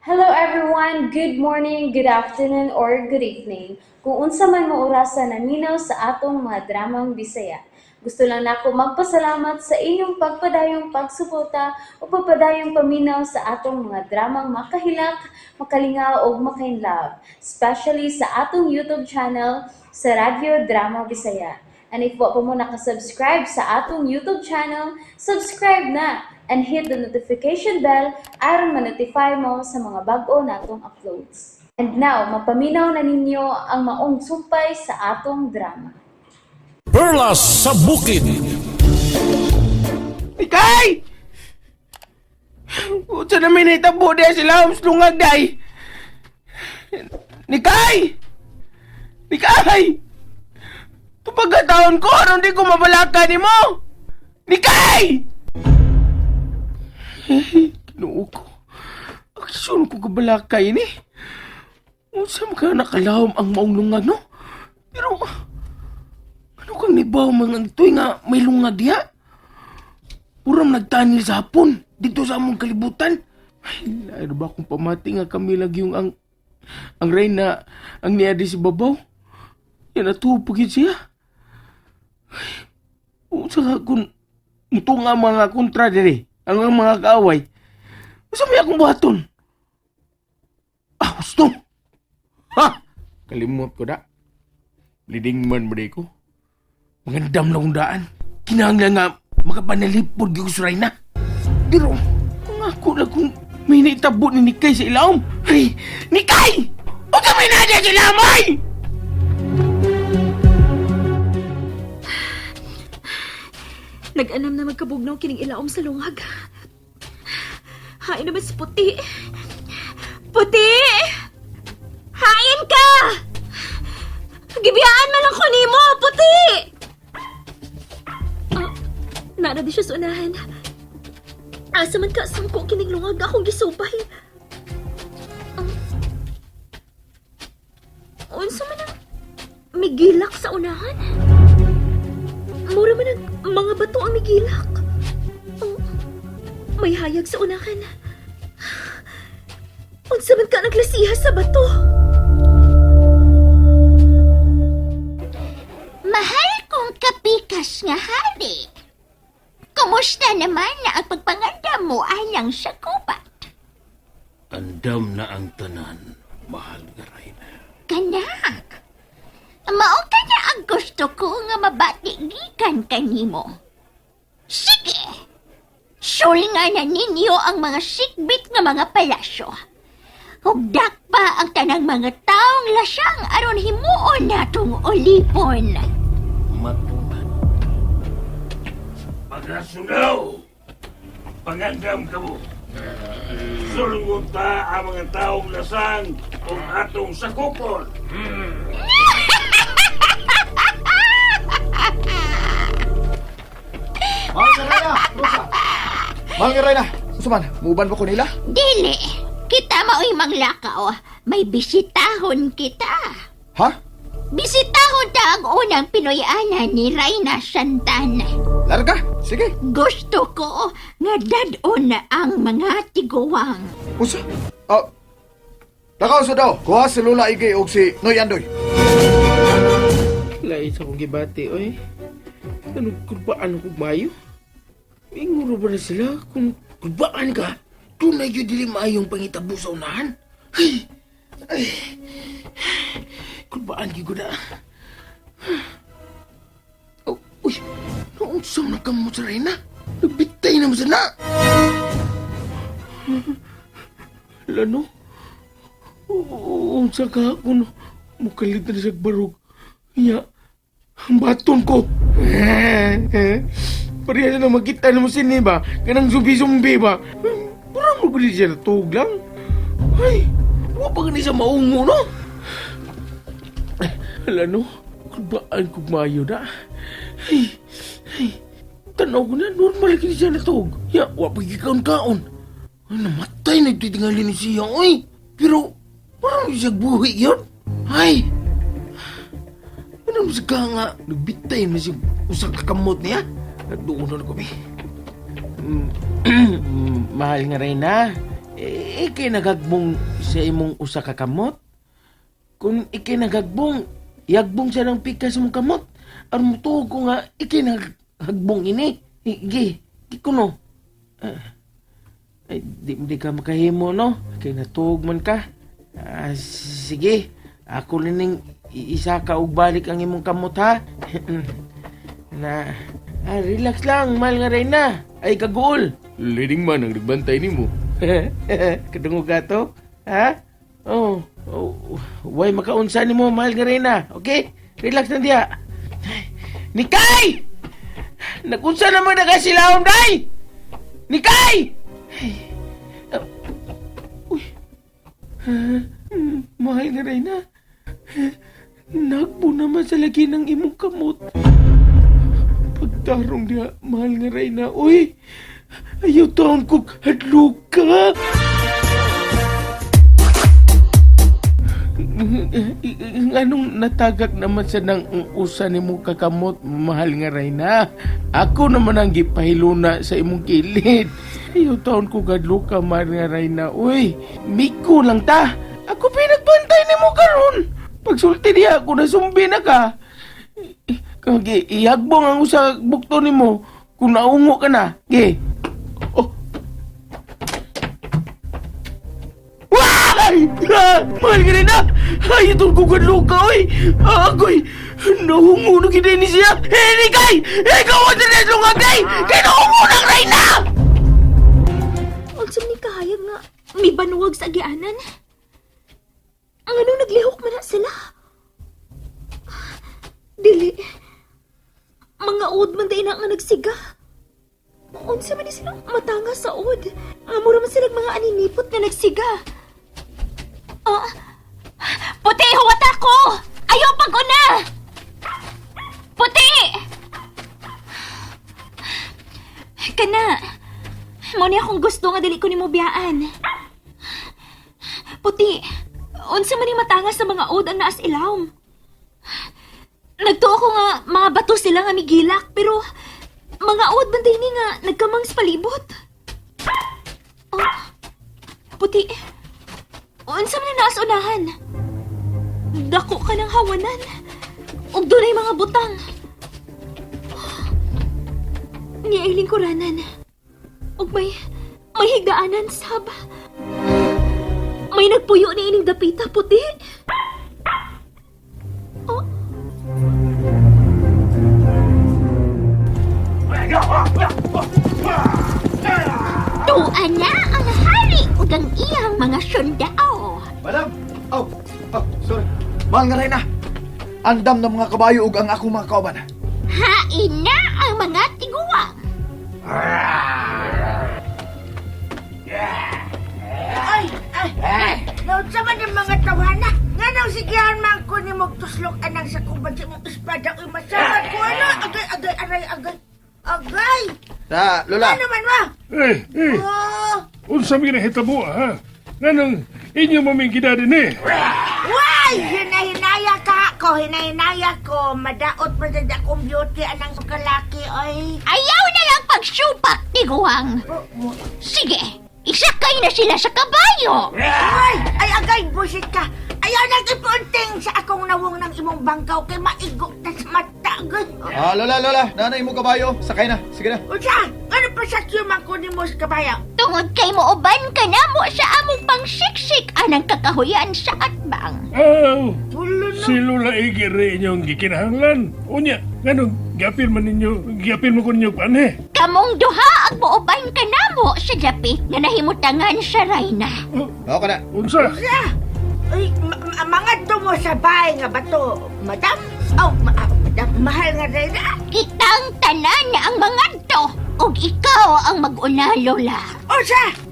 Hello everyone, good morning, good afternoon, or good evening. Kung unsa man mo orasan naminaw sa atong mga dramang Bisaya. Gusto lang nako magpasalamat sa inyong pagpadayong pagsuporta o pagpadayong paminaw sa atong mga dramang makahilak, makalingaw o makainlove, especially sa atong YouTube channel sa Radyo Drama Bisaya. And if wa pa mo nakasubscribe sa atong YouTube channel, subscribe na and hit the notification bell aron ma-notify mo sa mga bag-o natong uploads. And now, mapaminaw na ninyo ang maong sumpay sa atong drama. Perlas sa Bukid. Ikay! Puta na minitabo din sila ang slungag day. Nikay! Nikay! Pagkataon ko, anong di ko mabalaka ni mo? Nikay! Kinuo ko. Aksyon ko kabalakay ni. Unsa ka nakalawom ang maong lungag, no? Pero, ano kang nibaw mga ito'y nga may lungag diya? Puram nagtanil sa hapon, dito sa among kalibutan. Ay, layo ba kung pamati nga kami lagi yung ang rain na ang niya si babaw? Yan natupagin siya. Ay, saka kung ito nga mga kontra diri, ang mga kaaway. Masa may akong baton? Ah, gusto. Ha! Kalimot ko da. Liding man ba ko? Mangandam na kong daan. Kinahanglan nga makapanalipod ko sa na. Pero, kung ako na kung may naitabo ni Nikay sa ilawom. Ay, Nikay! Huwag ka may nadya sa lamay! Nag-anam na magkabugnaw kining ilaom sa lungag. Hain naman si Puti. Puti! Hain ka! Gibiyaan man ako nimo, Puti! Nara di siya sa unahan. Asa man ka sangko kining lungag akong gisupay. Unsa man ang migilak sa unahan? Mura man ang mga bato ang migilak. May hayag sa unahan. Unsa man ka naglasiha sa bato? Mahal kong kapikas nga hari. Kumusta naman na ang pagpangandam mo alang sa gubat? Andam na ang tanan, mahal nga Reyna. Kanang. Mao ka na ang gusto ko nga mabatigikan kanimo. Sige. Sulingan na ninyo ang mga sikbit nga mga palasyo. Hugdak pa ang tanang mga taong lasyang aron himuon natong ulipon. Matuman. Pagasunaw! Pangandam ka mo. Sulungon ta ang mga taong lasang o atong sakupon. Mahal nga Reyna! Rosa! Mahal nga Reyna! Usaman, muuban ba ko nila? Dili, kita mao'y manglakaw. May bisitahon kita. Ha? Bisitahon ta ang unang Pinoyanan ni Reyna Santana. Larga? Sige. Gusto ko nga dadon ang mga tiguwang. Usa? Lakaw sa daw. Kuha si Lula Igay o si Noy Andoy. Lais akong gibati, oy. Ano kurbaan ko mayo? Inguro ba na sila kung kurbaan ka? Tunay yun dili maayong pangitabo sa unahan. Ay. Kurbaan ko na. Oh, uy, noong saan na kamo sa Reyna? Nagbitay naman sana. Lano? Oo, sa ka ako mukalit na siya barog. Iya, ang baton ko. Parehas na magkita na mo sini ba? Kanang zumbi-zumbi ba? Parang maguli siya natug lang. Ay, huwag pa ganun siya maungo, no? Hala, no? Kulbaan ko mayo na. Ay, tanaw ko na, normal kini siya natug. Ya, huwag pa kikaon-kaon. Ay, namatay na titingali ni siya, oy. Pero, parang siya buhi yun. Ay, ano sa ka nga, nagbitay na siya usang kakamot niya. Nagdoon na kami. Mahal nga Reyna, ikay nagagbong sa imong usa ka kamot? Kung ikay nagagbong, yagbong siya ng pika sa mong kamot. Aron mo tuog ko nga, ikay nagagbong ini. Igi, di ko no. Ay, di ka makahimo, no? Kay natuog man ka. Sige, ako lining isa ka og balik ang imong kamot, ha? Relax lang, mahal nga Reyna. Ay, kagool. Leading man ang nagbantay ni mo. Kadungog ka to? Ha? Oh, why makaunsa ni mo, mahal nga Reyna. Okay? Relax na diya. Nikay! Nagunsa naman nagasilahom, day! Nikay! Mahal nga Reyna. Nagbo naman sa lagi ng imong kamot. Pagtarong niya, mahal nga Reyna. Uy! Ayaw taon ko hadlog ka! Anong natagak naman sa nang usa ni mo kakamot, mahal nga Reyna? Ako naman ang gipahiluna sa imong kilid. Ayaw taon ko hadlog ka, mahal nga Reyna. Uy! Miko lang ta! Ako pinagbantay ni mo karon. Pagsulti niya ako nasumbi na ka. Kagi, ihagbong ang usa bukto ni mo kung naungo ka na. Ge. Oh. Ay! Mahal ka rin na! Ay, itong kugadlo ka, oy! Agoy! Nahungo na kita ni siya! Ni Kay! Ikaw ang sinasong agay! Kaya nahungo na rin na! Ang ni kahayag nga, may banuwag sa agianan. Ang anong naglihok man na sila? Dili. Mga uod man din na nga nagsiga. Unsa man ni silang matanga sa uod. Nga mura man silang mga aninipot na nagsiga. Puti, huwat ako! Ayaw pag-una! Puti! Kana, mo niya akong gusto nga dili ko ni mo biyaan. Puti, unsa man ni matanga sa mga od ang naas ilawom. Nagtuo ko nga mga bato sila nga migilak, pero mga od man din ni nga nagkamang sa palibot. Puti, unsa man ni naas unahan? Dako ka ng hawanan. Ug dunay mga butang. Niailing kuranan. Ug may higdaanan sab. May nagpuyo ni ining dapita, Puti. Tuan na ang hari ug ang iyang mga sundao. Madam! Sorry. Mahal nga Reyna. Andam ng mga kabayo ug ang ako mga kauban. Hain na ang mga tiguang. Nood sa man yung mga tawana. Nga nang sigihan man ko ni magtuslok anang sa kuban sa mong espada o masamat ko ano. Agay. Lola. Ano man ma? Unsa mi nahitabo, ha? Nganong inyo mamingkida din eh. Why? Hinahinaya ka ako. Hinahinaya ko. Madaot pa dyan akong beauty anang kalaki ay. Ayaw na lang pagsupak, tiguang. Sige, isakay na sila sa kabayo. Ay agay busit ka. Ayaw nag-ipunting sa akong nawong ng imong bangkaw kay maigo na sa mata. Lola. Nanay mo kabayo. Sakay na. Sige na. Usa, ano pa sa kiyumang ko ni mo sa kabayo? Tungod kay mooban ka na mo sa among pangsiksik anang kakahuyan sa atbang. Tulo na. Si Lola Igire inyong gikinahanglan. Unya, nganong giapil mo ko ninyo pane. Kamong duha ang mooban ka na mo sa dapit nga nahimutangan sa Reyna. Okay na. Unsa? Ay, mga tumo sa bahay nga bato, madam? Madam, mahal nga rin na. Kitang tanan na ang mga to ug ikaw ang mag-una, Lola.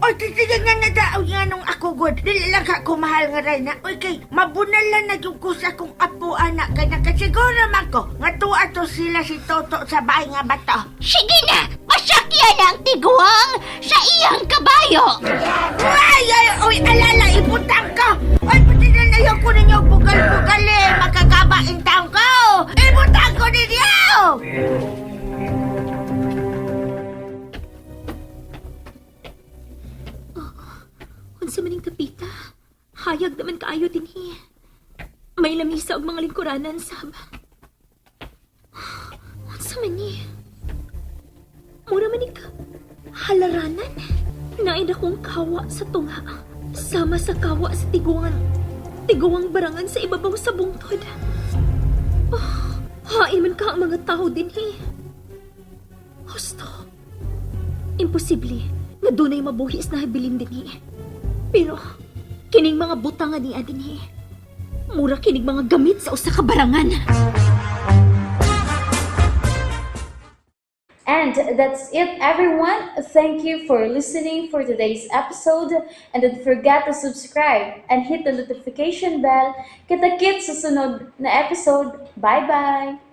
O titigan nga na daw nga nung ako good. Dili lang ka ko mahal nga rin na. Uy, kay mabunal lang na yung ko sa akong apo, anak. Kaya nakasiguro man ko nga tuwa to sila si Toto sa bahay nga bato. Sige na, pasakyan na ang tiguang sa iyang kabayo. Uy, alala, ibutang ko. Uy, pati na layo ko ninyo bugal-bugal eh. Magkakabain taong ko. Ibutang ko ninyo! Tita, hayag naman kaayo din May lamisa og mga lingkuranan sab. Unsa man ni? Mura man ni ka halaranan. Naida kong kawa sa tunga. Sama sa kawa sa tiguang barangan sa ibabaw sa bungtod. Hain man ka ang mga tao din Husto. Imposible nga dunay mabuhis na habilin din Pero, kining mga butangan ni adin mura kining mga gamit sa usa ka barangan. And that's it, everyone. Thank you for listening for today's episode. And don't forget to subscribe and hit the notification bell. Kita-kits sa sunod na episode. Bye-bye!